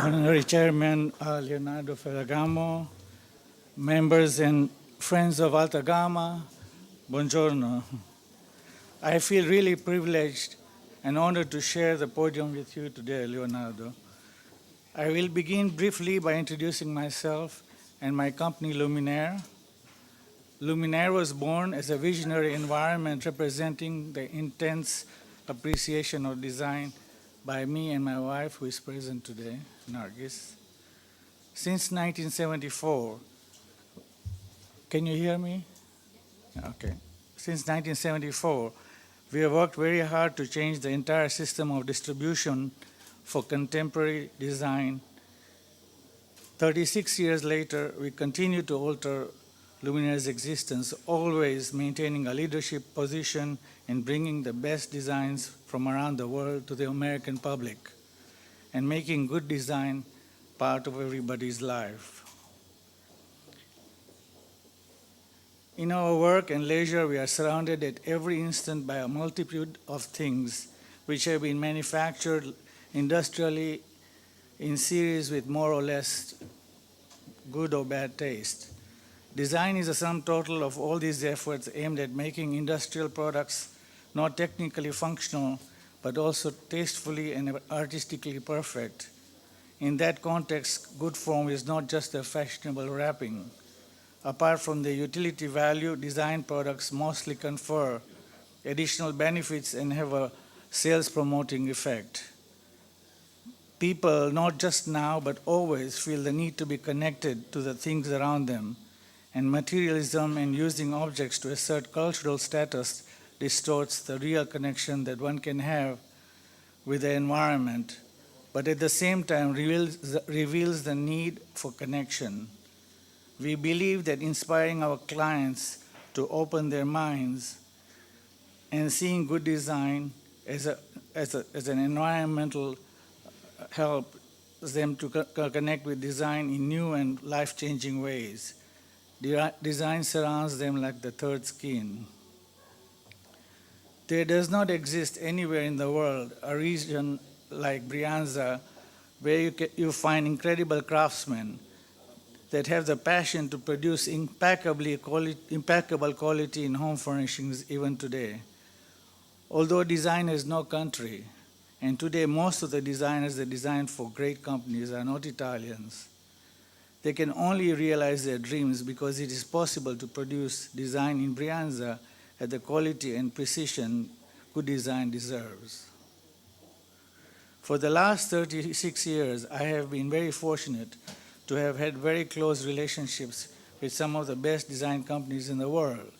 Honorary Chairman Leonardo Ferragamo, members and friends of Alta Gamma, buongiorno. I feel really privileged and honored to share the podium with you today, Leonardo. I will begin briefly by introducing myself and my company, Luminaire. Luminaire was born as a visionary environment representing the intense appreciation of design by me and my wife, who is present today, Nargis. Since 1974, can you hear me? Okay. Since 1974, we have worked very hard to change the entire system of distribution for contemporary design. 36 years later, we continue to alter Luminaire's existence, always maintaining a leadership position in bringing the best designs from around the world to the American public and making good design part of everybody's life. In our work and leisure, we are surrounded at every instant by a multitude of things which have been manufactured industrially in series with more or less good or bad taste. Design is a sum total of all these efforts aimed at making industrial products not technically functional, but also tastefully and artistically perfect. In that context, good form is not just a fashionable wrapping. Apart from the utility value, design products mostly confer additional benefits and have a sales promoting effect. People, not just now, but always feel the need to be connected to the things around them, and materialism and using objects to assert cultural status distorts the real connection that one can have with the environment, but at the same time reveals the need for connection. We believe that inspiring our clients to open their minds and seeing good design as an environmental help them to connect with design in new and life-changing ways. Design surrounds them like the third skin. There does not exist anywhere in the world a region like Brianza where you find incredible craftsmen that have the passion to produce impeccable quality in home furnishings even today. Although design has no country, and today most of the designers that design for great companies are not Italians, they can only realize their dreams because it is possible to produce design in Brianza at the quality and precision good design deserves. For the last 36 years, I have been very fortunate to have had very close relationships with some of the best design companies in the world.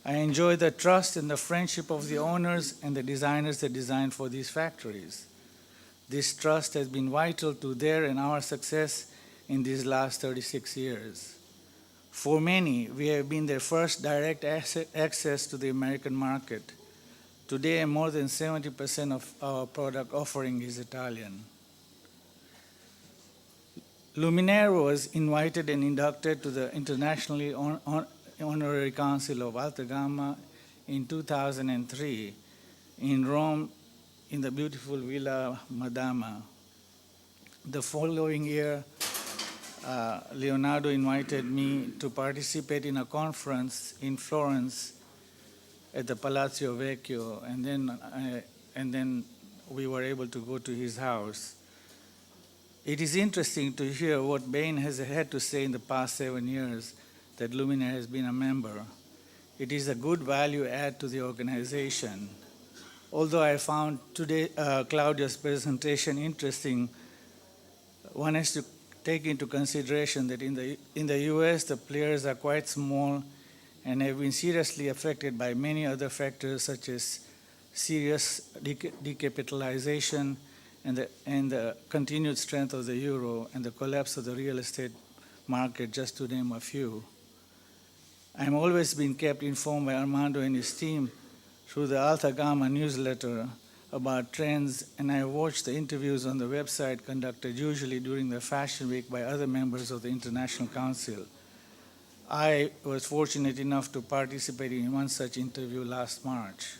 I enjoy the trust and the friendship of the owners and the designers that design for these factories. This trust has been vital to their and our success in these last 36 years. For many, we have been their first direct access to the American market. Today, more than 70% of our product offering is Italian. Luminaire was invited and inducted to the Internationally Honorary Council of Alta Gamma in 2003 in Rome in the beautiful Villa Madama. The following year, Leonardo invited me to participate in a conference in Florence at the Palazzo Vecchio, and then we were able to go to his house. It is interesting to hear what Bain has had to say in the past 7 years that Luminaire has been a member. It is a good value add to the organization. Although I found today Claudia's presentation interesting, one has to take into consideration that in the US, the players are quite small and have been seriously affected by many other factors such as serious decapitalization and the continued strength of the euro and the collapse of the real estate market, just to name a few. I'm always been kept informed by Armando and his team through the Alta Gamma newsletter about trends, and I watched the interviews on the website conducted usually during the Fashion Week by other members of the International Council. I was fortunate enough to participate in one such interview last March.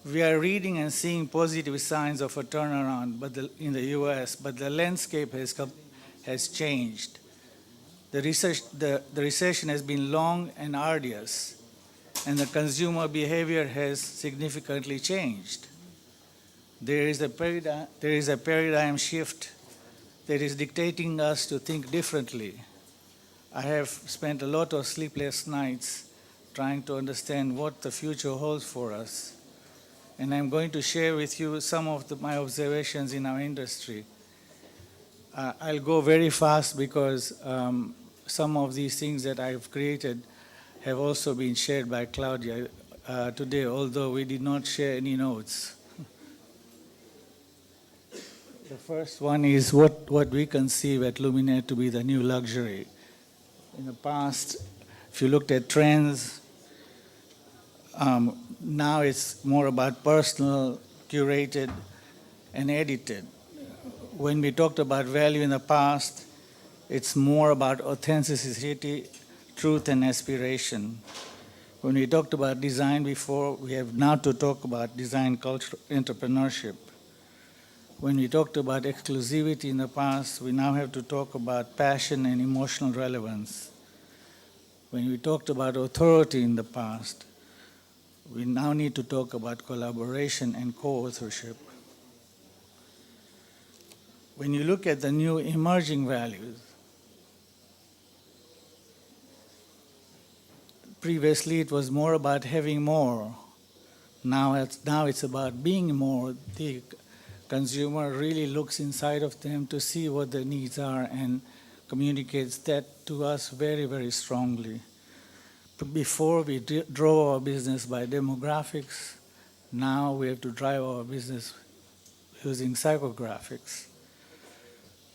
We are reading and seeing positive signs of a turnaround in the US, but the landscape has changed. The recession has been long and arduous, and the consumer behavior has significantly changed. There is a paradigm shift that is dictating us to think differently. I have spent a lot of sleepless nights trying to understand what the future holds for us. And I'm going to share with you some of my observations in our industry. I'll go very fast because some of these things that I've created have also been shared by Claudia today, although we did not share any notes. The first one is what we conceive at Luminaire to be the new luxury. In the past, if you looked at trends, now it's more about personal, curated, and edited. When we talked about value in the past, it's more about authenticity, truth, and aspiration. When we talked about design before, we have now to talk about design culture, entrepreneurship. When we talked about exclusivity in the past, we now have to talk about passion and emotional relevance. When we talked about authority in the past, we now need to talk about collaboration and co-authorship. When you look at the new emerging values, previously it was more about having more. Now it's about being more. The consumer really looks inside of them to see what their needs are and communicates that to us very, very strongly. Before we drove our business by demographics, now we have to drive our business using psychographics.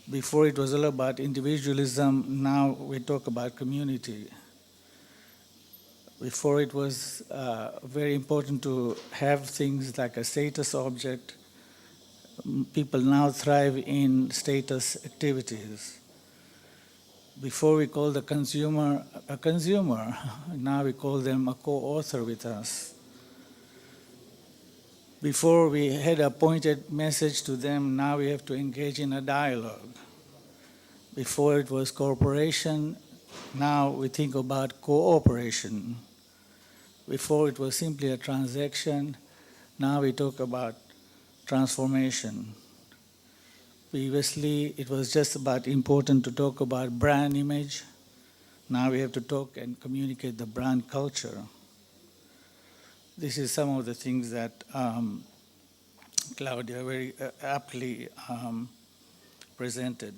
Before it was all about individualism, now we talk about community. Before it was very important to have things like a status object. People now thrive in status activities. Before we called the consumer a consumer, now we call them a co-author with us. Before we had a pointed message to them, now we have to engage in a dialogue. Before it was cooperation, now we think about cooperation. Before it was simply a transaction, now we talk about transformation. Previously, it was just important to talk about brand image. Now we have to talk and communicate the brand culture. This is some of the things that Claudia very aptly presented.